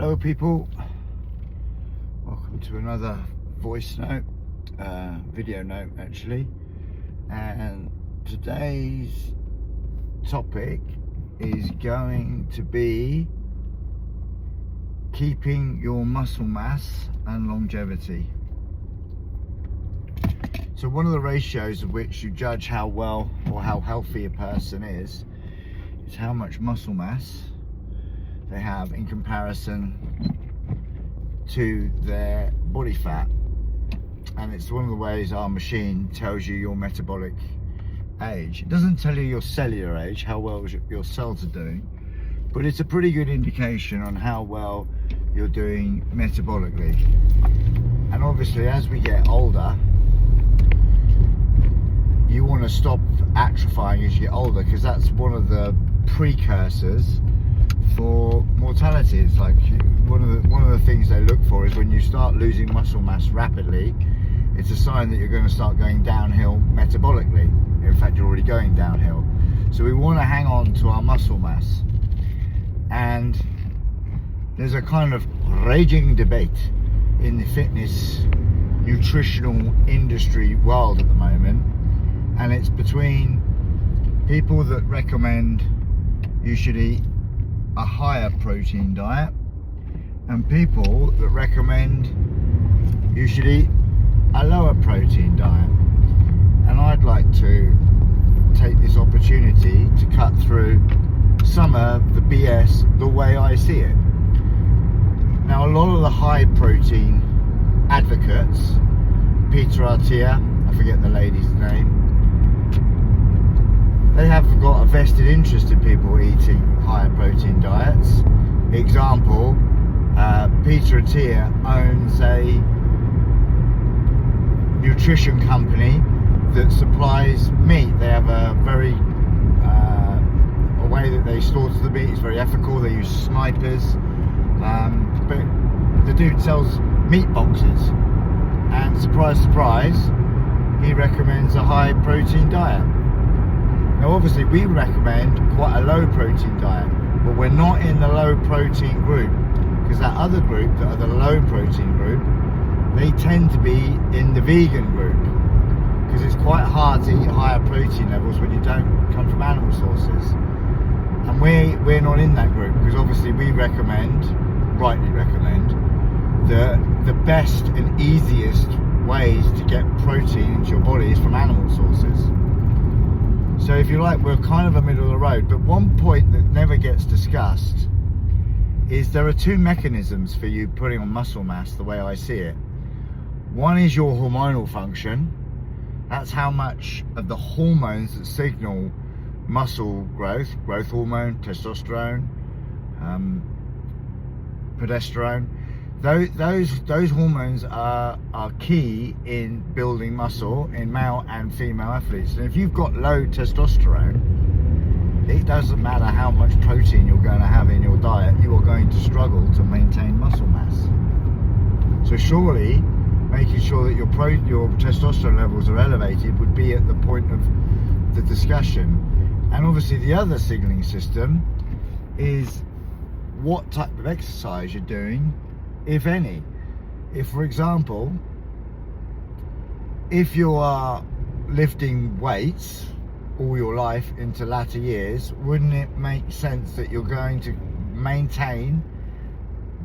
Hello people, welcome to another voice note, video note actually, and today's topic is going to be keeping your muscle mass and longevity. So one of the ratios of which you judge how well or how healthy a person is how much muscle mass they have in comparison to their body fat, and it's one of the ways our machine tells you your metabolic age. It doesn't tell you your cellular age, how well your cells are doing, but it's a pretty good indication on how well you're doing metabolically. And obviously as we get older, you want to stop atrophying as you get older, because that's one of the precursors for mortality. It's like one of the things they look for is when you start losing muscle mass rapidly, it's a sign that you're going to start going downhill metabolically. In fact, you're already going downhill. So we want to hang on to our muscle mass, and there's a kind of raging debate in the fitness nutritional industry world at the moment, and it's between people that recommend you should eat a higher protein diet and people that recommend you should eat a lower protein diet. And I'd like to take this opportunity to cut through some of the BS the way I see it. Now, a lot of the high protein advocates, Peter Attia, I forget the lady's name, they have got a vested interest in people eating higher protein diets. Example, Peter Attia owns a nutrition company that supplies meat. They have a very a way that they slaughter the meat is very ethical. They use snipers, but the dude sells meat boxes, and surprise surprise, he recommends a high protein diet. Now obviously we recommend quite a low protein diet, but we're not in the low protein group, because that other group that are the low protein group, they tend to be in the vegan group, because it's quite hard to eat higher protein levels when you don't come from animal sources. And we're not in that group, because obviously we recommend, rightly recommend, the best and easiest ways to get protein into your body is from animal sources. So if you like, we're kind of a middle of the road. But one point that never gets discussed is there are two mechanisms for you putting on muscle mass the way I see it. One is your hormonal function. That's how much of the hormones that signal muscle growth hormone, testosterone, progesterone. Those hormones are key in building muscle in male and female athletes. And if you've got low testosterone, it doesn't matter how much protein you're going to have in your diet, you are going to struggle to maintain muscle mass. So surely making sure that your testosterone levels are elevated would be at the point of the discussion. And obviously the other signaling system is what type of exercise you're doing, if any. If, for example, if you are lifting weights all your life into latter years, wouldn't it make sense that you're going to maintain,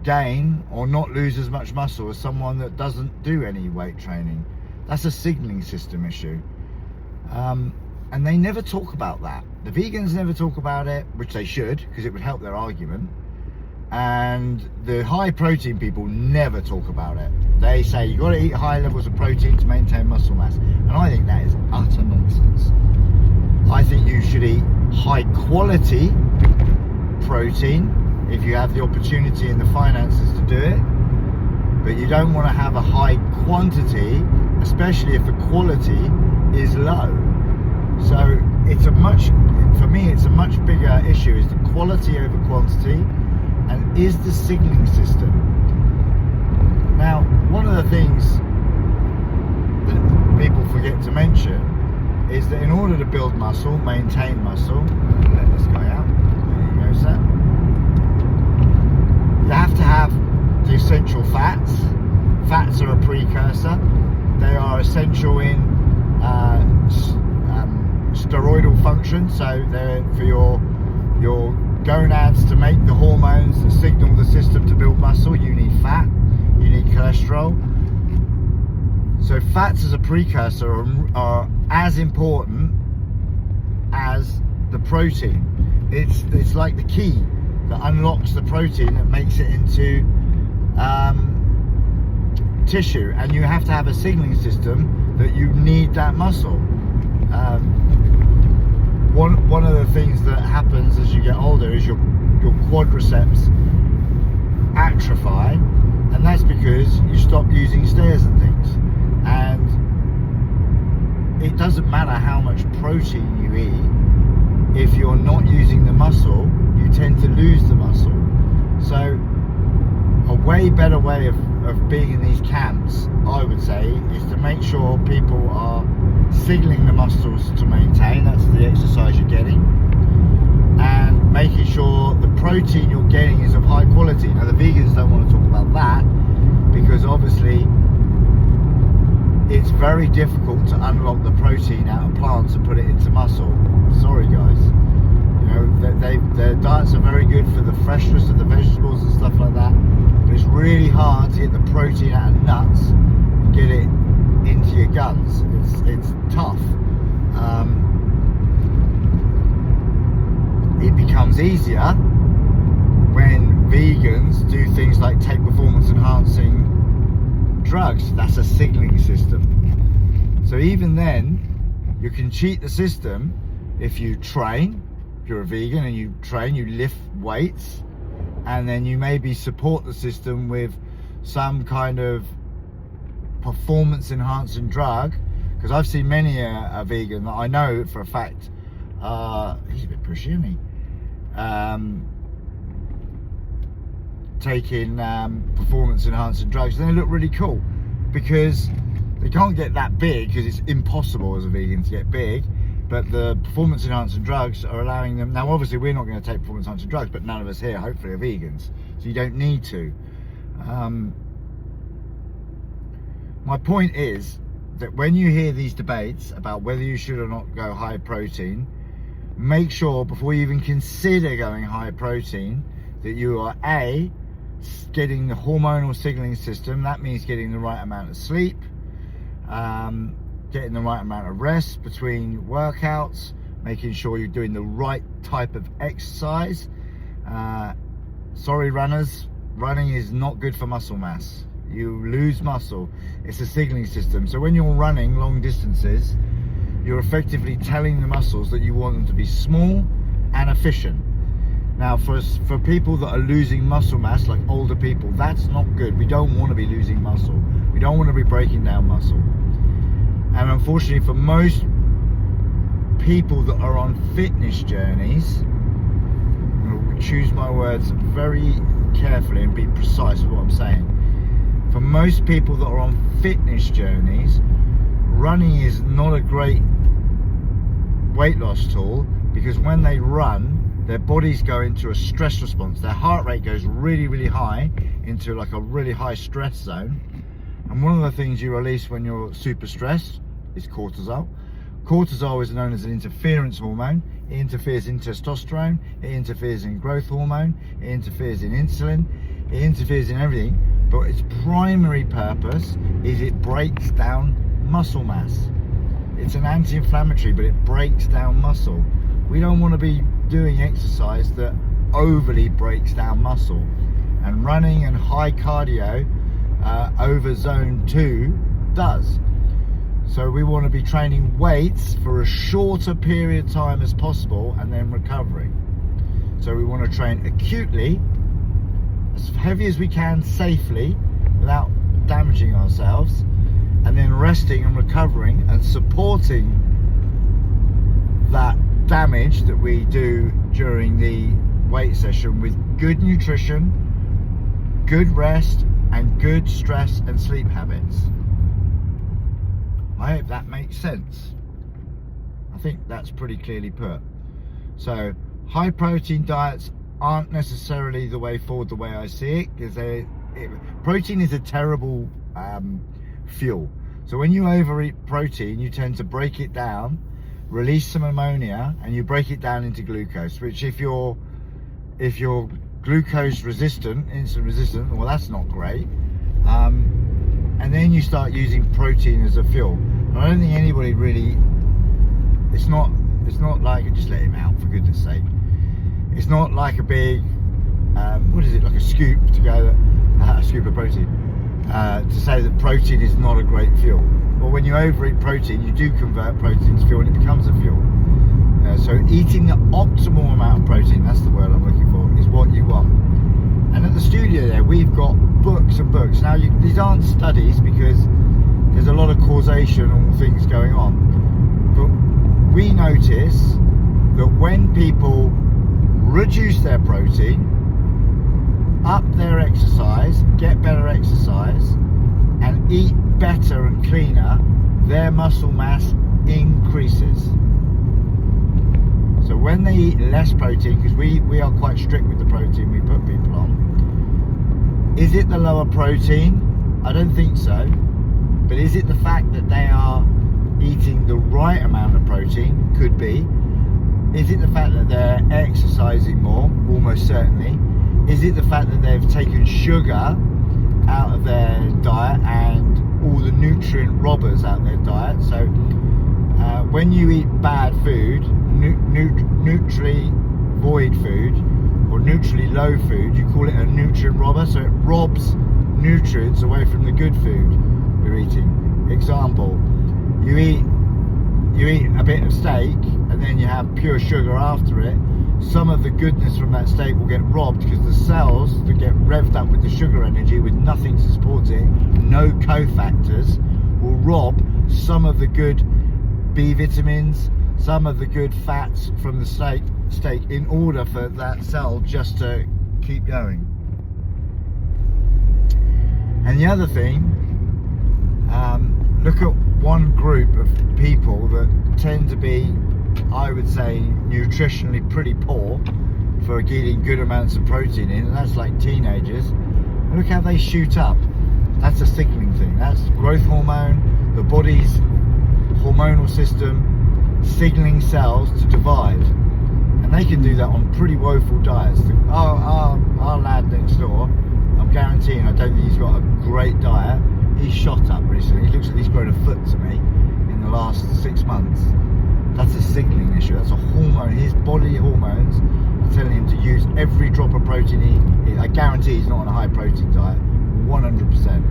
gain, or not lose as much muscle as someone that doesn't do any weight training? That's a signaling system issue. And they never talk about that. The vegans never talk about it, which they should, because it would help their argument. And the high protein people never talk about it. They say you've got to eat high levels of protein to maintain muscle mass, and I think that is utter nonsense. I think you should eat high quality protein if you have the opportunity and the finances to do it, but you don't want to have a high quantity, especially if the quality is low. So it's for me it's a much bigger issue, is the quality over quantity, and is the signaling system. Now, one of the things that people forget to mention is that in order to build muscle, maintain muscle, let this guy out, there you go, sir, you have to have essential fats. Fats are a precursor. They are essential in steroidal function, so they're for your gonads to make the hormones that signal the system to build muscle. You need fat, you need cholesterol. So fats as a precursor are as important as the protein. It's like the key that unlocks the protein that makes it into tissue, and you have to have a signaling system that you need that muscle. One of the things that happens as you get older is your quadriceps atrophy, and that's because you stop using stairs and things. And it doesn't matter how much protein you eat, if you're not using the muscle, you tend to lose the muscle. So a way better way of being in these camps, I would say, is to make sure people are signaling the muscles to maintain, that's the exercise you're getting, and making sure the protein you're getting is of high quality. Now the vegans don't want to talk about that, because obviously it's very difficult to unlock the protein out of plants and put it into muscle. Sorry guys, you know, their diets are very good for the freshness of the vegetables and stuff like that, but it's really hard to get the protein out of nuts and get it into your guns. It's tough. It becomes easier when vegans do things like take performance enhancing drugs. That's a signaling system. So even then, you can cheat the system if you train. If you're a vegan and you train, you lift weights, and then you maybe support the system with some kind of performance enhancing drug. Because I've seen many a vegan that I know for a fact, he's a bit pushy, isn't he? Taking performance enhancing drugs, and they look really cool because they can't get that big, because it's impossible as a vegan to get big, but the performance enhancing drugs are allowing them. Now obviously we're not going to take performance enhancing drugs, but none of us here hopefully are vegans, so you don't need to. My point is that when you hear these debates about whether you should or not go high protein, make sure before you even consider going high protein that you are A, getting the hormonal signaling system. That means getting the right amount of sleep, getting the right amount of rest between workouts, making sure you're doing the right type of exercise. Sorry runners, running is not good for muscle mass. You lose muscle. It's a signaling system. So when you're running long distances, you're effectively telling the muscles that you want them to be small and efficient. Now for people that are losing muscle mass, like older people, that's not good. We don't want to be losing muscle. We don't want to be breaking down muscle. And unfortunately for most people that are on fitness journeys, I'm going to choose my words very carefully and be precise with what I'm saying. For most people that are on fitness journeys, running is not a great weight loss tool, because when they run, their bodies go into a stress response. Their heart rate goes really, really high, into like a really high stress zone. And one of the things you release when you're super stressed is cortisol. Cortisol is known as an interference hormone. It interferes in testosterone, it interferes in growth hormone, it interferes in insulin, it interferes in everything. But its primary purpose is it breaks down muscle mass. It's an anti-inflammatory, but it breaks down muscle. We don't want to be doing exercise that overly breaks down muscle. And running and high cardio over zone 2 does. So we want to be training weights for a shorter period of time as possible and then recovering. So we want to train acutely, as heavy as we can safely without damaging ourselves, and then resting and recovering and supporting that damage that we do during the weight session with good nutrition, good rest, and good stress and sleep habits. I hope that makes sense. I think that's pretty clearly put. So high protein diets aren't necessarily the way forward, the way I see it, because protein is a terrible fuel. So when you overeat protein, you tend to break it down, release some ammonia, and you break it down into glucose, which if you're glucose resistant, insulin resistant, well, that's not great. And then you start using protein as a fuel. And I don't think anybody really, it's not like, just let him out for goodness sake. It's not like a big, what is it, like a scoop to go, a scoop of protein, to say that protein is not a great fuel. Well, when you overeat protein, you do convert protein to fuel and it becomes a fuel. So eating the optimal amount of protein, that's the word I'm looking for, is what you want. And at the studio there, we've got books and books. Now, these aren't studies because there's a lot of causation and things going on. But we notice that when people reduce their protein, up their exercise, get better exercise, and eat better and cleaner, their muscle mass increases. So when they eat less protein, because we are quite strict with the protein we put people on, is it the lower protein? I don't think so. But is it the fact that they are eating the right amount of protein? Could be. Is it the fact that they're exercising more? Almost certainly. Is it the fact that they've taken sugar out of their diet and all the nutrient robbers out of their diet? So when you eat bad food, nutri void food or nutri low food, you call it a nutrient robber. So it robs nutrients away from the good food you're eating. Example, you eat a bit of steak and then you have pure sugar after it. Some of the goodness from that steak will get robbed because the cells that get revved up with the sugar energy with nothing to support it, no cofactors, will rob some of the good B vitamins, some of the good fats from the steak in order for that cell just to keep going. And the other thing, look at one group of people that tend to be, I would say, nutritionally pretty poor for getting good amounts of protein in, and that's like teenagers. And look how they shoot up. That's a signaling thing. That's growth hormone, the body's hormonal system signaling cells to divide, and they can do that on pretty woeful diets. Our lad next door, I'm guaranteeing, I don't think he's got a great diet. He's shot up recently. He looks like he's grown a foot to me in the last 6 months. That's a signaling issue. That's a hormone. His body hormones are telling him to use every drop of protein I guarantee he's not on a high protein diet, 100%.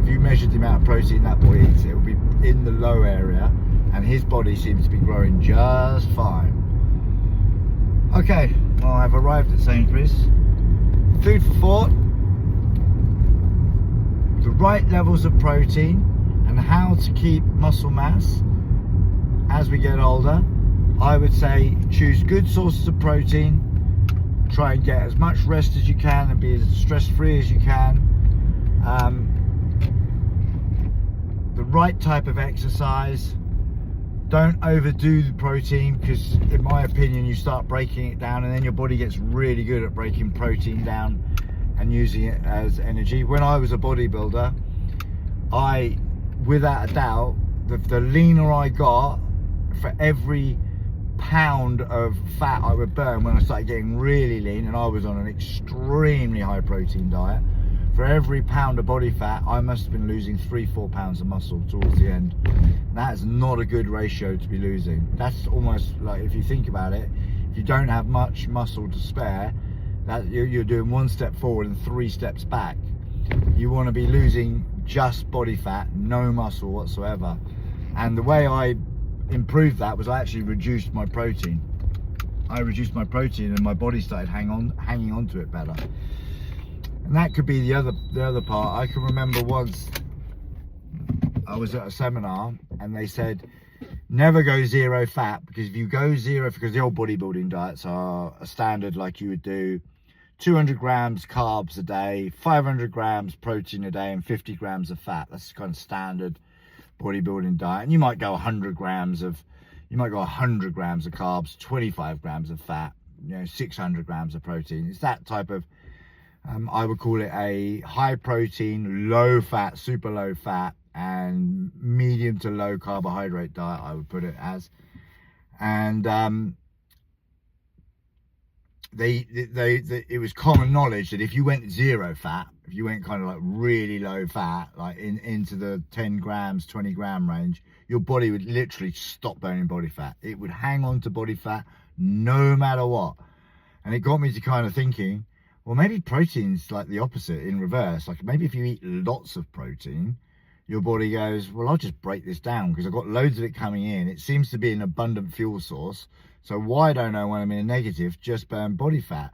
If you measured the amount of protein that boy eats, it will be in the low area, and his body seems to be growing just fine. Okay, well, I've arrived at Sainsbury's. Food for thought: the right levels of protein and how to keep muscle mass as we get older. I would say choose good sources of protein, try and get as much rest as you can and be as stress-free as you can. The right type of exercise. Don't overdo the protein, because in my opinion you start breaking it down and then your body gets really good at breaking protein down and using it as energy. When I was a bodybuilder, I, without a doubt, the leaner I got, for every pound of fat I would burn when I started getting really lean, and I was on an extremely high protein diet, for every pound of body fat I must have been losing 3-4 pounds of muscle towards the end. That's not a good ratio to be losing. That's almost like, if you think about it, if you don't have much muscle to spare, that you're doing 1 step forward and 3 steps back. You want to be losing just body fat, no muscle whatsoever. And the way I improved that was I actually reduced my protein. I reduced my protein and my body started hanging on to it better. And that could be the other part. I can remember once I was at a seminar and they said never go zero fat, because if you go zero, because the old bodybuilding diets are a standard, like you would do 200 grams carbs a day, 500 grams protein a day, and 50 grams of fat. That's kind of standard bodybuilding diet. And you might go 100 grams of carbs, 25 grams of fat, 600 grams of protein. It's that type of I would call it a high protein, low fat, super low fat, and medium to low carbohydrate diet, I would put it as. And it was common knowledge that if you went zero fat, if you went kind of like really low fat, like into the 10 grams, 20 gram range, your body would literally stop burning body fat. It would hang on to body fat no matter what. And it got me to kind of thinking, well, maybe protein's like the opposite, in reverse. Like maybe if you eat lots of protein, your body goes, well, I'll just break this down because I've got loads of it coming in. It seems to be an abundant fuel source. So why don't I, when I'm in a negative, just burn body fat?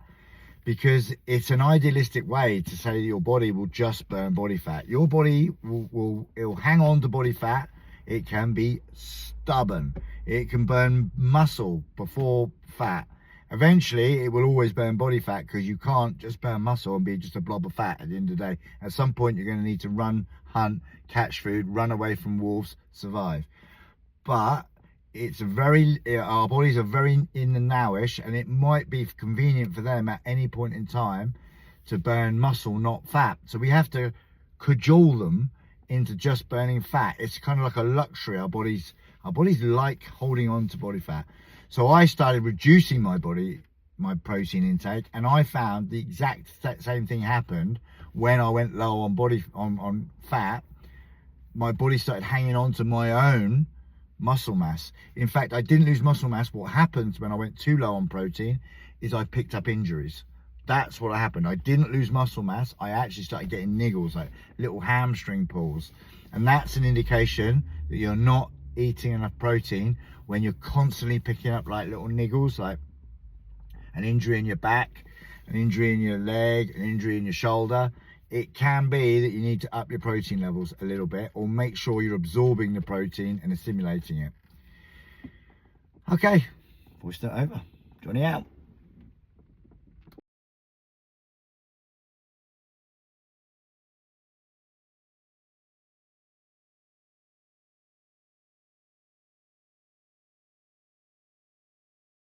Because it's an idealistic way to say that your body will just burn body fat. Your body it'll hang on to body fat. It can be stubborn. It can burn muscle before fat. Eventually, it will always burn body fat because you can't just burn muscle and be just a blob of fat at the end of the day. At some point, you're going to need to run, hunt, catch food, run away from wolves, survive. But our bodies are very in the nowish, and it might be convenient for them at any point in time to burn muscle, not fat. So we have to cajole them into just burning fat. It's kind of like a luxury. Our bodies like holding on to body fat. So I started reducing my protein intake, and I found the exact same thing happened when I went low on fat. My body started hanging on to my own muscle mass. In fact, I didn't lose muscle mass. What happens when I went too low on protein is I picked up injuries. That's what happened. I didn't lose muscle mass. I actually started getting niggles, like little hamstring pulls. And that's an indication that you're not eating enough protein when you're constantly picking up like little niggles, like an injury in your back, an injury in your leg, an injury in your shoulder. It can be that you need to up your protein levels a little bit, or make sure you're absorbing the protein and assimilating it. Okay, voice note over. Johnny out.